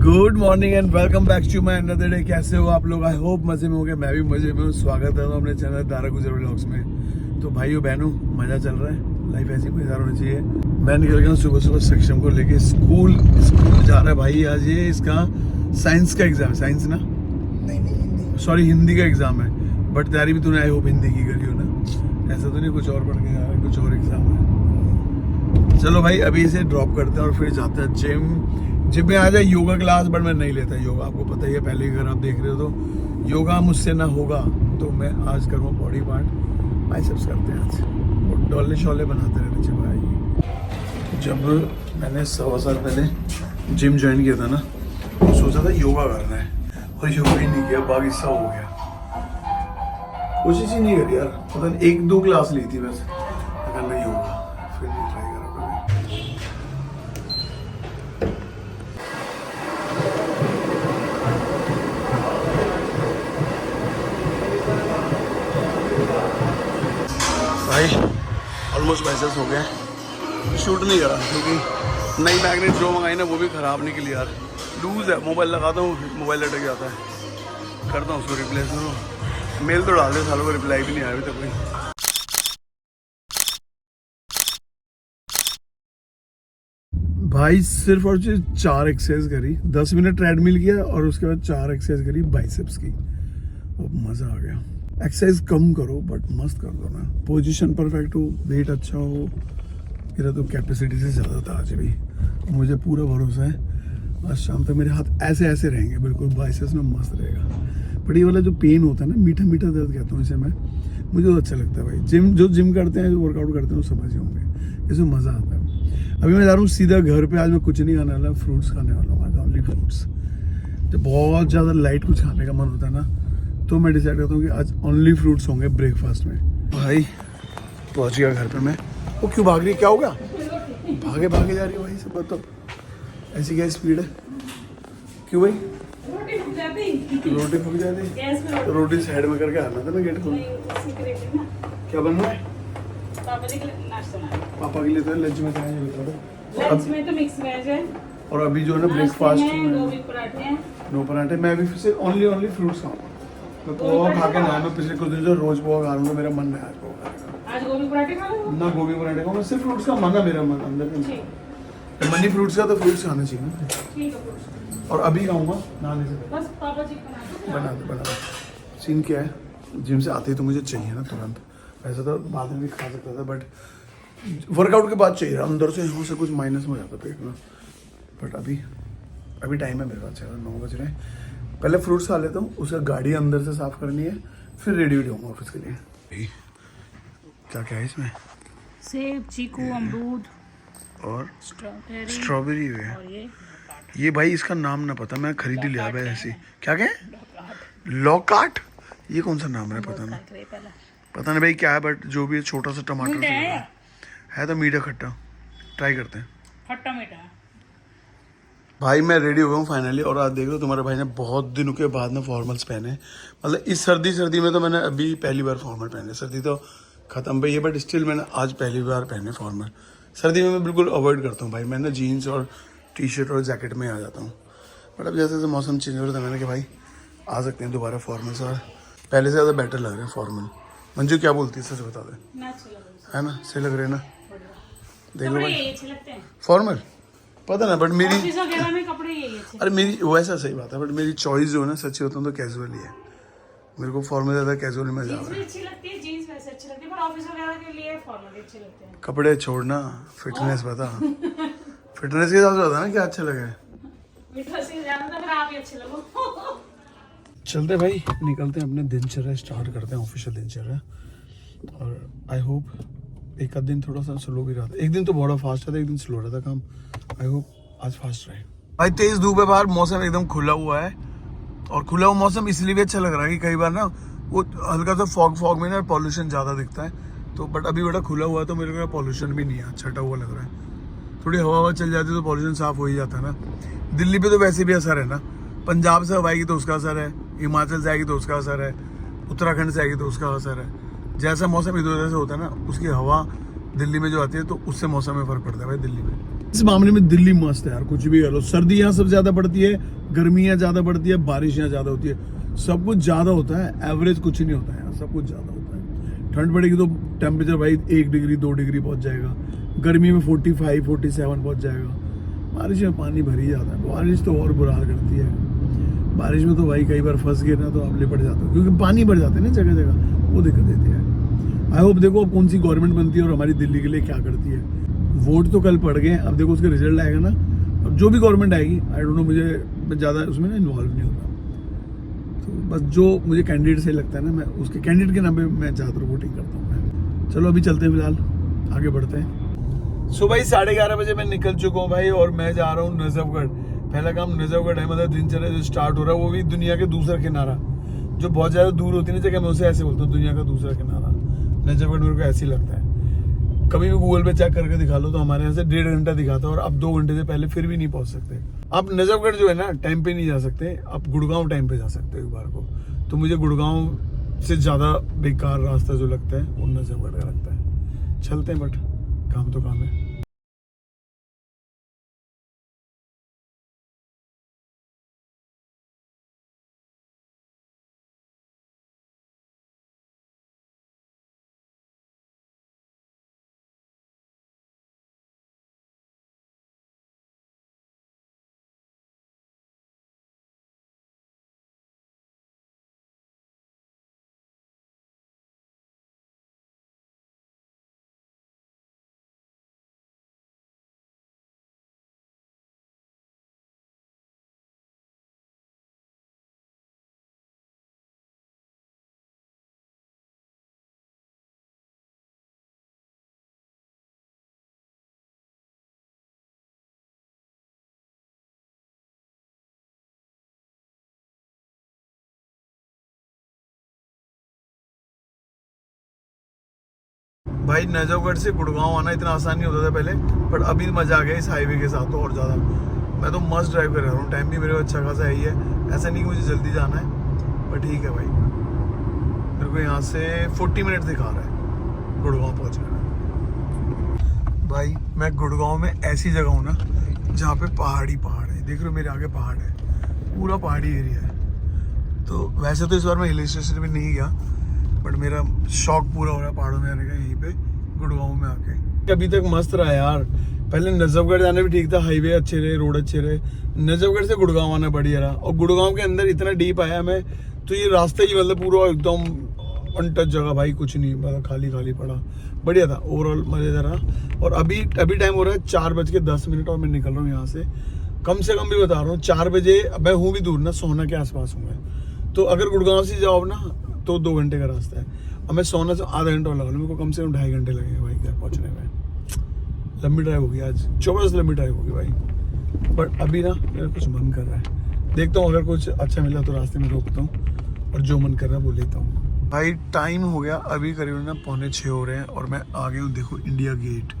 Good morning and welcome back to my another day. कैसे हो आप लोग? आई होप मजे में होंगे। मैं भी मजे में हूँ। स्वागत है अपने चैनल दारा गुजर व्लॉग्स में। तो भाइयों बहनों, मजा चल रहा है, लाइफ ऐसी मजेदार होनी चाहिए। मैं निकल गया हूँ सुबह सुबह सक्षम को लेके स्कूल जा रहा है भाई। आज ये इसका साइंस का एग्जाम है। साइंस ना, नहीं सॉरी, हिंदी का एग्जाम है। बट तैयारी भी तूने आई होप हिंदी की करी हो ना? ऐसा तो नहीं कुछ और पढ़ के जा रहा है, कुछ और एग्जाम है। चलो भाई, अभी इसे ड्रॉप करते हैं और फिर जाते हैं जिम में। आ जाए योगा क्लास, बट मैं नहीं लेता योगा। आपको पता ही है, पहले अगर आप देख रहे हो तो योगा मुझसे ना होगा। तो मैं आज करूँगा बॉडी पार्ट, बाइसेप्स करते हैं आज। और डोले शोले बनाते रहने चाहिए भाई। जब मैंने 1.25 साल पहले जिम ज्वाइन किया था ना, तो सोचा था योगा करना है, और योगा ही नहीं किया, बाकी सब हो गया। कोशिश ही नहीं करी यार, पता नहीं 1-2 क्लास ली थी बस करना योगा, फिर नहीं ट्राई करा कभी। भाई ऑलमोस्ट बाइसेप्स हो गए। शूट नहीं करा क्योंकि नई मैग्नेट जो मंगाई ना वो भी ख़राब निकली यार। लूज़ है, मोबाइल लगाता हूँ, मोबाइल लटक जाता है। करता हूँ उसको रिप्लेस करो। मेल तो डाल दे सालों को, रिप्लाई भी नहीं आया अभी तक कोई। भाई सिर्फ और सिर्फ 4 एक्सरसाइज करी, 10 मिनट ट्रेडमिल किया और उसके बाद 4 एक्सरसाइज करी बाइसेप्स की। और मज़ा आ गया। एक्सरसाइज कम करो बट मस्त कर दो ना। पोजीशन परफेक्ट हो, वेट अच्छा हो। मेरा तो कैपेसिटी से ज़्यादा था आज भी। मुझे पूरा भरोसा है आज शाम तक मेरे हाथ ऐसे ऐसे रहेंगे, बिल्कुल बाइसेप्स में मस्त रहेगा। बट ये वाला जो पेन होता है ना, मीठा मीठा दर्द कहता हूँ इसे मैं, मुझे तो अच्छा लगता है भाई। जो जिम करते हैं, जो वर्कआउट करते हैं, वो समझ होंगे, इसमें मज़ा आता है। अभी मैं जा रहा हूँ सीधा घर पे। आज मैं कुछ नहीं खाने वाला, फ्रूट्स खाने वाला हूँ आज, ओनली फ्रूट्स। जब बहुत ज़्यादा लाइट कुछ खाने का मन होता है ना, तो मैं डिसाइड करता हूँ कि आज ओनली फ्रूट्स होंगे ब्रेकफास्ट में। भाई पहुँच गया घर पे मैं। वो क्यों भाग रही है? क्या होगा? भागे भागे जा रही है भाई, सब बताओ। ऐसी क्या स्पीड है? क्यों भाई? रोटी फूक जाती है तो रोटी साइड में करके आना था ना गेट खोल। क्या बनना है? पापा के लिए तो लंच में क्या है बता दो। में तो मिक्स वेज है। और अभी जो है ना ब्रेकफास्ट में गोभी पराठे हैं। 2 पराठे। मैं अभी फिर से ओनली फ्रूट्स खाऊंगा। मैं पोहा खा के ना, मैं पिछले कुछ दिन से रोज पोहा खा रहा हूँ। मेरा मन है आज पोहा खाने का। आज गोभी पराठे खा लो ना, गोभी पराठे खाऊंगा, सिर्फ फ्रूट्स का मन है मेरा, मन अंदर में मनी फ्रूट्स का, तो फ्रूट्स खाने चाहिए ना। ठीक है। और अभी खाऊंगा नहाने से बस पापा जी बना दे। सीन क्या है, जिम से आते ही तो मुझे चाहिए ना तुरंत। वैसे तो बाद में भी खा सकता था, बट वर्कआउट के बाद चाहिए अंदर से, यहाँ से कुछ माइनस में हो जाता पेट में। बट अभी टाइम है मेरे पास, 9 बज रहे हैं। पहले फ्रूट्स खा लेता हूँ, उसका गाड़ी अंदर से साफ करनी है, फिर रेडी होऊंगा ऑफिस के लिए। क्या क्या है इसमें? सेब, चीकू, अमरूद और स्ट्रॉबेरी है। ये भाई इसका नाम ना पता, मैं खरीद ही लिया भाई ऐसी। क्या क्या है? लॉकाट। ये कौन सा नाम है? पता नहीं भाई क्या है, बट जो भी है, छोटा सा टमाटर है तो मीठा खट्टा। ट्राई करते हैं। खट्टा मीठा भाई मैं रेडी हो गया हूँ फाइनली। और आज देख लो, तुम्हारे भाई ने बहुत दिनों के बाद में फॉर्मल्स पहने। मतलब इस सर्दी में तो मैंने अभी पहली बार फॉर्मल पहने। सर्दी तो खत्म पे ही है, बट स्टिल मैंने आज पहली बार पहने फॉर्मल। सर्दी में मैं बिल्कुल अवॉइड करता हूँ भाई। मैं ना जीन्स और टी-शर्ट और जैकेट में आ जाता हूँ। बट अब जैसे जैसे मौसम चेंज हो रहा था, मैंने कहा भाई आ सकते हैं दोबारा फॉर्मल्स, और पहले से ज़्यादा बेटर लग रहे हैं फॉर्मल। मंजू क्या बोलती है, सच बता दे। है ना, सही लग रहे हैं ना? देख लो भाई फॉर्मल, पता ना, बट मेरी अरे मेरी वैसा सही बात है, बट मेरी चॉइस जो है ना, सच्ची होता हूँ तो कैजुअल ही है। मेरे को फॉर्मल ज़्यादा कैजुअल में ज़्यादा कपड़े छोड़ना, फिटनेस बता। फिटनेस के हिसाब से बता ना क्या अच्छा लगे। चलते भाई, निकलते हैं, अपने दिनचर्या स्टार्ट करते हैं, ऑफिशियल दिनचर्या। और आई होप एक आध दिन थोड़ा सा स्लो भी रहा था। एक दिन तो बड़ा फास्ट था, एक दिन स्लो रहा था काम। आई होप आज फास्ट रहे भाई। तेज धूप है बाहर, मौसम एकदम खुला हुआ है। और खुला हुआ मौसम इसलिए भी अच्छा लग रहा है कि कई बार ना वो हल्का सा फॉग में ना पॉल्यूशन ज़्यादा दिखता है। तो बट अभी बड़ा खुला हुआ है, तो मेरे को पॉल्यूशन भी नहीं है, छटा हुआ लग रहा है। थोड़ी हवा चल जाती है तो पॉल्यूशन साफ हो ही जाता है ना। दिल्ली पे तो वैसे भी असर है ना, पंजाब से हवा आएगी तो उसका असर है, हिमाचल से आएगी तो उसका असर है, उत्तराखंड से आएगी तो उसका असर है। जैसा मौसम इधर उधर से होता है ना, उसकी हवा दिल्ली में जो आती है तो उससे मौसम में फ़र्क पड़ता है भाई दिल्ली में। इस मामले में दिल्ली मस्त है यार, कुछ भी कर लो। सर्दी यहाँ सबसे ज्यादा पड़ती है, गर्मी यहाँ ज्यादा पड़ती है, बारिश यहाँ ज्यादा होती है, सब कुछ ज्यादा होता है, एवरेज कुछ नहीं होता है यहाँ, सब कुछ ज्यादा होता है। ठंड पड़ेगी तो टेम्परेचर भाई 1 डिग्री 2 डिग्री पहुंच जाएगा, गर्मी में 45 47 पहुंच जाएगा, बारिश में पानी भर ही जाता है। बारिश तो और बुरा हाल करती है, बारिश में तो भाई कई बार फंस गए ना तो आप लिपट जाते हो, क्योंकि पानी भर जाते हैं ना जगह जगह, वो दिक्कत देती है। आई होप देखो अब कौन सी गवर्नमेंट बनती है और हमारी दिल्ली के लिए क्या करती है। वोट तो कल पड़ गए, अब देखो उसका रिजल्ट आएगा ना, अब जो भी गवर्नमेंट आएगी आई डोंट नो, मैं ज़्यादा उसमें ना इन्वॉल्व नहीं होता, तो बस जो मुझे कैंडिडेट सही लगता है ना, मैं उसके कैंडिडेट के नाम पे मैं ज़्यादातर वोटिंग करता हूँ मैं। चलो अभी चलते हैं, फिलहाल आगे बढ़ते हैं। सुबह ही 11:30 बजे मैं निकल चुका हूँ भाई, और मैं जा रहा हूँ नजफगढ़। पहला काम नजफगढ़ है, मतलब दिनचर्या जो स्टार्ट हो रहा है, वो भी दुनिया के दूसरा किनारा, जो बहुत ज़्यादा दूर होती है ना जगह, मैं उसे ऐसे बोलता हूँ दुनिया का दूसरा किनारा। नजफगढ़ मेरे को ऐसे ही लगता है। कभी भी गूगल पे चेक करके दिखा लो तो हमारे यहाँ से 1.5 घंटा दिखाता है, और अब 2 घंटे से पहले फिर भी नहीं पहुंच सकते। आप नजफगढ़ जो है ना टाइम पे नहीं जा सकते, आप गुड़गांव टाइम पे जा सकते हो एक बार को। तो मुझे गुड़गांव से ज़्यादा बेकार रास्ता जो लगता है वो नजफगढ़ का लगता है। चलते हैं, बट काम तो काम है। भाई नजफगढ़ से गुड़गांव आना इतना आसान नहीं होता था पहले, बट अभी मजा आ गया इस हाईवे के साथ तो और ज़्यादा। मैं तो मस्त ड्राइव कर रहा हूँ, टाइम भी मेरे को अच्छा खासा ही है, ऐसा नहीं कि मुझे जल्दी जाना है, पर ठीक है भाई। मेरे को यहाँ से 40 मिनट दिखा रहा है गुड़गांव पहुँचने में। भाई मैं गुड़गांव में ऐसी जगह हूँ ना जहाँ पे पहाड़ है, देख रहे हो मेरे आगे पहाड़ है, पूरा पहाड़ी एरिया है। तो वैसे तो इस बार मैं हिल स्टेशन में नहीं गया, बट मेरा शौक पूरा हो रहा है पहाड़ों में आने का यहीं पे गुड़गांव में आके। अभी तक मस्त रहा यार, पहले नजफगढ़ जाना भी ठीक था, हाईवे अच्छे रहे, रोड अच्छे रहे, नजफगढ़ से गुड़गांव आना बढ़िया रहा। और गुड़गांव के अंदर इतना डीप आया मैं, तो ये रास्ता ही मतलब पूरा एकदम अनटच जगह भाई, कुछ नहीं, मतलब खाली खाली पड़ा, बढ़िया था, ओवरऑल मजेदार रहा। और अभी टाइम हो रहा है 4:10 और मैं निकल रहा हूँ यहाँ से कम भी बता रहा हूँ 4 बजे। मैं हूँ भी दूर ना, सोना के आसपास हूँ मैं, तो अगर गुड़गांव से जाओ ना तो 2 घंटे का रास्ता है, और मैं सोना से आधा घंटा लगा लूँ, मेरे को कम से कम 2.5 घंटे लगेंगे भाई घर पहुँचने में। लंबी ड्राइव होगी आज, 24 लंबी ड्राइव होगी भाई। बट अभी ना मेरा कुछ मन कर रहा है, देखता हूँ अगर कुछ अच्छा मिला तो रास्ते में रोकता हूँ, और जो मन कर रहा है वो लेता हूँ। भाई टाइम हो गया अभी करीबन ना 5:45 हो रहे हैं, और मैं आ गया हूँ देखो इंडिया गेट।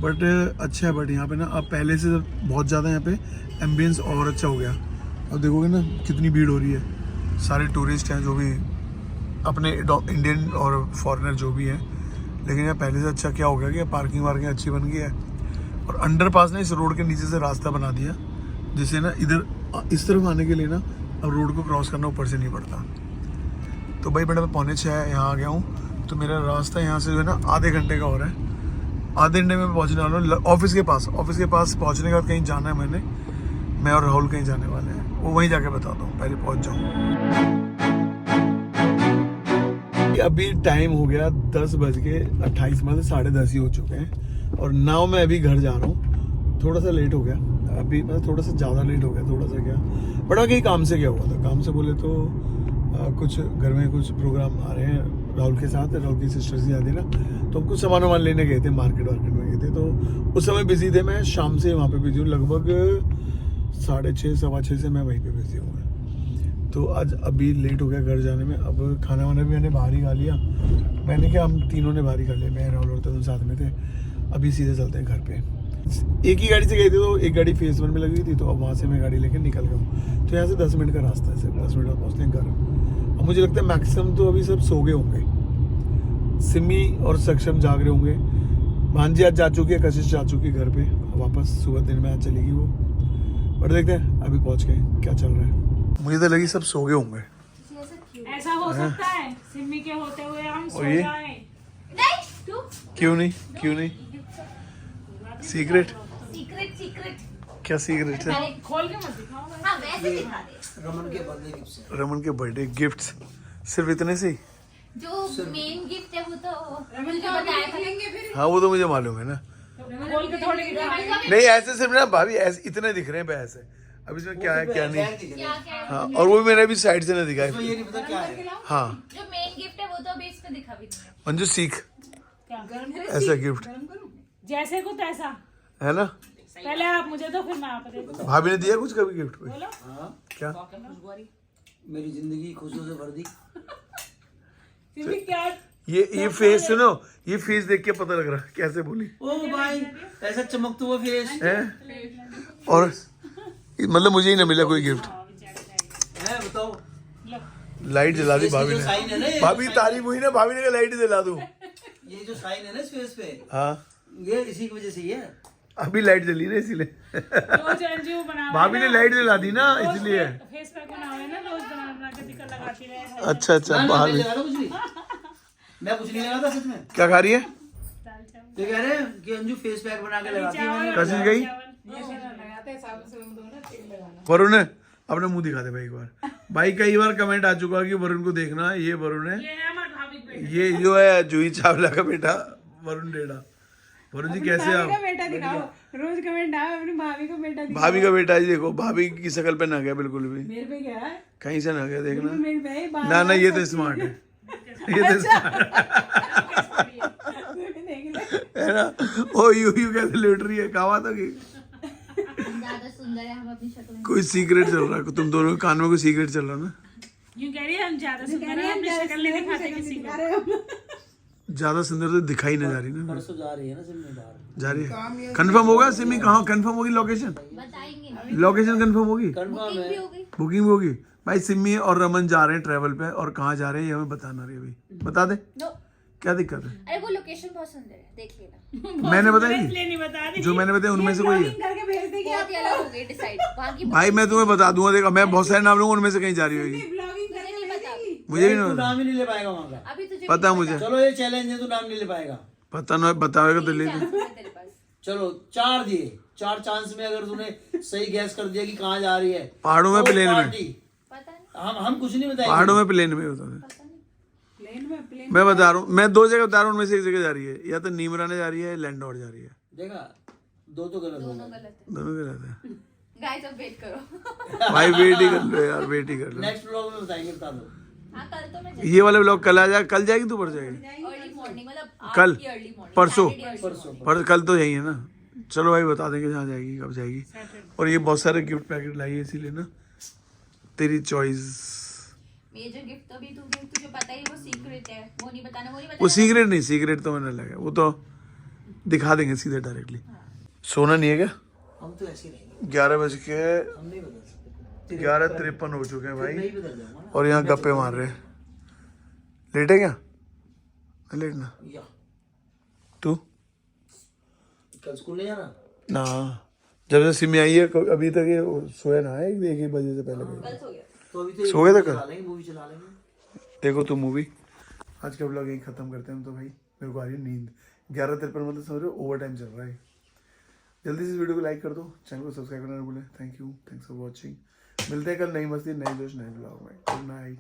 बट अच्छा है, बट यहाँ पे ना अब पहले से बहुत ज़्यादा यहाँ पे एम्बियंस और अच्छा हो गया। अब देखोगे ना कितनी भीड़ हो रही है, सारे टूरिस्ट हैं जो भी अपने इंडियन और फॉरेनर जो भी है। लेकिन यार पहले से अच्छा क्या हो गया कि पार्किंग वार्किंग अच्छी बन गई है, और अंडरपास ने इस रोड के नीचे से रास्ता बना दिया, जिससे ना इधर इस तरफ आने के लिए ना अब रोड को क्रॉस करना ऊपर से नहीं पड़ता। तो भाई बेटा मैं 5:45 यहाँ आ गया हूँ, तो मेरा रास्ता यहाँ से जो है ना आधे घंटे का हो रहा है। आधे घंटे में पहुँचने वाला हूँ ऑफिस के पास पहुँचने के बाद कहीं जाना है मैंने, मैं और राहुल कहीं जाने वाले हैं, वो वहीं जाके बताता हूँ, पहले पहुँच जाऊँ। अभी टाइम हो गया 10:28, मतलब 10:30 ही हो चुके हैं, और नाउ मैं अभी घर जा रहा हूँ। थोड़ा सा लेट हो गया अभी, मतलब थोड़ा सा ज़्यादा लेट हो गया, थोड़ा सा क्या, बड़ा कहीं काम से क्या हुआ था, काम से बोले तो कुछ घर में कुछ प्रोग्राम आ रहे हैं राहुल के साथ, राहुल की सिस्टर से याद है ना, तो हम कुछ सामान वामान लेने गए थे, मार्केट में गए थे, तो उस समय बिजी थे। मैं शाम से वहाँ पे बिजी हूँ, लगभग 6:30 6:15 से मैं वहीं पे बिजी हूँ। तो आज अभी लेट हो गया घर जाने में। अब खाना वाना भी मैंने बाहर ही खा लिया, मैंने क्या हम तीनों ने बाहर ही खा लिया, मैं राहुल और तुम साथ में थे। अभी सीधे चलते हैं घर पे। एक ही गाड़ी से गए थे, तो एक गाड़ी फेज 1 में लगी थी, तो अब वहाँ से मैं गाड़ी लेकर निकल गया हूँ। तो यहाँ से 10 मिनट का रास्ता है, सिर्फ 10 मिनट में पहुँचने घर। अब मुझे लगता है मैक्सिमम तो अभी सब सो गए होंगे, सिमी और सक्षम जाग रहे होंगे, भांजी आज जा चुकी है, कशिश जा चुकी है घर पे, वापस सुबह दिन में आज चलेगी वो, बट देखते हैं अभी पहुंच गए क्या चल रहा है। मुझे तो लगी सब सो गए होंगे। ऐसा हो सकता है सिमी के होते हुए हम सो और ये? जाएं। क्यों नहीं, क्यों नहीं? सीक्रेट? सीक्रेट क्या सीक्रेट है? अरे, खोल के मत दिखाओ भाई। हाँ वैसे दिखा दे। रमन के बर्थडे गिफ्ट्स सिर्फ इतने से ही? जो मेन गिफ्ट है वो तो मुझे बताया था। हाँ वो तो मुझे मालूम है ना। खोल के थोड़ी दिखाओ। नहीं ऐसे सिर्फ ना भाभी, ऐसे इतने दिख रहे हैं ऐसे। अब इसमें क्या है क्या नहीं। क्या क्या हाँ और वो भी मैंने अभी साइड से नहीं दिखाई। ये नहीं पता क्या है। हाँ जो मेन गिफ्ट है वो तो अभी इसमें दिखा भी नहीं है। मंजू सीख क्या ऐसा गिफ्ट जैसे को तैसा। है ना। पहले आप मुझे तो फिर मैं आपको देखूं। भाभी ने दिया कुछ कभी गिफ्ट पे? बोलो। हाँ, क्या? मेरी जिंदगी खुशियों से भर दी। सिमी क्या ये फेस सुनो, ये फेस देख के पता लग रहा है कैसे बोली ओ भाई ऐसा चमकता हुआ फेस है। और मतलब मुझे ही ना मिला कोई गिफ्ट। है, बताओ। लो। लाइट जला दी इसकी भाभी जो साइन है ना ने। ये भाभी साइन- तारीफ हुई ना, भाभी ने कहा लाइट जला दूं। ये जो साइन है ना इस फेस पे, हाँ ये इसी की वजह से ही है। अभी लाइट जली ना इसीलिए। रोज अंजू बनावे भाभी ने लाइट जला दी ना रोज इसलिए। फेस पैक बनावे ना रोज बना के दिक्कत लगाती रहे। अच्छा अच्छा ना, मैं भाभी लगा रहा कुछ नहीं। मैं कुछ नहीं लगा था सच में। क्या खा रही है? दाल चावल। तो कह रहे हैं कि अंजू फेस पैक बना के लगाती है। मैंने कशिश गई? वरुण है अपना मुंह दिखा दे भाई एक बार। भाई कई बार कमेंट आ चुका कि वरुण को देखना, ये वरुण है, ये है हमारे भाभी के बेटे। ये जो है जूही चावला का बेटा वरुण डेडा। वरुण जी कैसे आप? बेटा दिखाओ, रोज कमेंट आओ अपनी भाभी को बेटा दिखाओ। भाभी का बेटा जी देखो, भाभी की शक्ल पे ना गया बिल्कुल भी, मेरे पे क्या है? कहीं से ना गया देखना। मेरे पे है, बार ना ना ये तो स्मार्ट है, ये तो स्मार्ट देख ले। है ना। ओ यू कैसे लेट रही है, कहा था कि ज्यादा सुंदर है हम अपनी शक्ल में। कोई सीक्रेट चल रहा है तुम दोनों के कान में, कोई सीक्रेट चल रहा है ना। यूं कह रही है हम ज्यादा सुंदर हैं, अपनी शक्ल नहीं दिखाते किसी को। ज्यादा सुंदर तो दिखाई ना जा रही ना। परसों जा रही है ना सिम में बाहर। जा रही है। कंफर्म होगा सिमी, कहाँ कंफर्म होगी लोकेशन? बताएंगे लोकेशन कंफर्म होगी, कंफर्म बुकिंग भी है। होगी। बुकिंग भी होगी। भाई सिमी और रमन जा रहे हैं ट्रैवल पे, और कहाँ जा रहे हैं ये हमें बताना रही अभी। बता दे नो क्या दिक्कत है। अरे वो लोकेशन बहुत सुंदर है, देख लेना। मैंने इसलिए बताई, नहीं बता दी। जो मैंने बताया उनमें से कोई है। Vlogging करके भेज देगी बहुत ही अलग हो गई डिसाइड वहाँ की। भाई मैं तुम्हें बता दूंगा, देखा मैं बहुत सारे नाम लूंगा, उनमें से कहीं जा रही होगी। ब्लॉगिंग मुझे करके नहीं पता अभी। मुझे भी तू नहीं नाम ही नहीं ले पाएगा वहाँ का। अभी तुझे पता भी मुझे, चलो ये चैलेंज है, तू नाम नहीं ले पाएगा। पता ना बताएगा तो ले तीन ले। chances है तेरे पास। चलो 4 दिए, 4 चांस में अगर तूने सही गैस कर दिया कि कहाँ जा रही है, पहाड़ों में, तो प्लेन में? पार्टी। पता नहीं। हम कुछ नहीं बताएंगे। पहाड़ों में, प्लेन में होता है। पता नहीं। प्लेन मैं बता रहा हूँ, मैं 2 जगह बता रहा हूँ, उनमें से एक जगह जा रही है, या तो नीमराने जा रही है, लैंडौर जा रही है। देखा, 2 तो गलत हो दोनों गए। गलत है। दोनों गलत है। गाइस अब वेट करो। भाई वेट ही कर लो यार, वेट ही कर लो। नेक्स्ट व्लॉग में बताएंगे, बता दो। हाँ कल तो मैं ये वाले ब्लॉग कल आ जाए, कल जाएगी तू पर जाएगी? अर्ली मॉर्निंग मतलब आज कल? की अर्ली मॉर्निंग। परसों? परसों। पर कल तो यही है ना। चलो भाई बता देंगे जहाँ जाएगी, कब जाएगी। और ये बहुत सारे गिफ्ट पैकेट लाई है इसीलिए ना, तेरी चॉइस। ये जो गिफ्ट अभी तुझे पता ही वो सीक्रेट है, वो नहीं बताना, वो नहीं वो बताना। सीक्रेट नहीं, सीक्रेट तो मैंने लगा, वो तो दिखा देंगे सीधे डायरेक्टली। सोना नहीं है क्या? हम तो ऐसे ही रहेंगे, 11 बज के हम नहीं बदल सकते। 11:53 हो चुके हैं मैं भाई, ही बदल जाऊंगा ना। और यहाँ गप्पे मार रहे हैं। लेटे क्या? मैं लेटना। या तू कल स्कूल नहीं जाना? ना, जब से सिमी आई है अभी तक ये सोया ना है, 1 बजे से पहले कहीं। कल सो गया। तो अभी तो सो गए थे कल? चला लेंगे, मूवी चला लेंगे। देखो तो मूवी। आज का ब्लॉग यहीं खत्म करते हैं हम तो भाई, मेरे को आ रही है नींद। 11:53 मतलब समझ रहे हो, ओवर टाइम चल रहा है। जल्दी से इस वीडियो को लाइक कर दो, चैनल को सब्सक्राइब करना ना भूलें। Thank you, thanks for watching. मिलते हैं कल नई मस्ती, नई जोश, नए ब्लॉग में। Good night.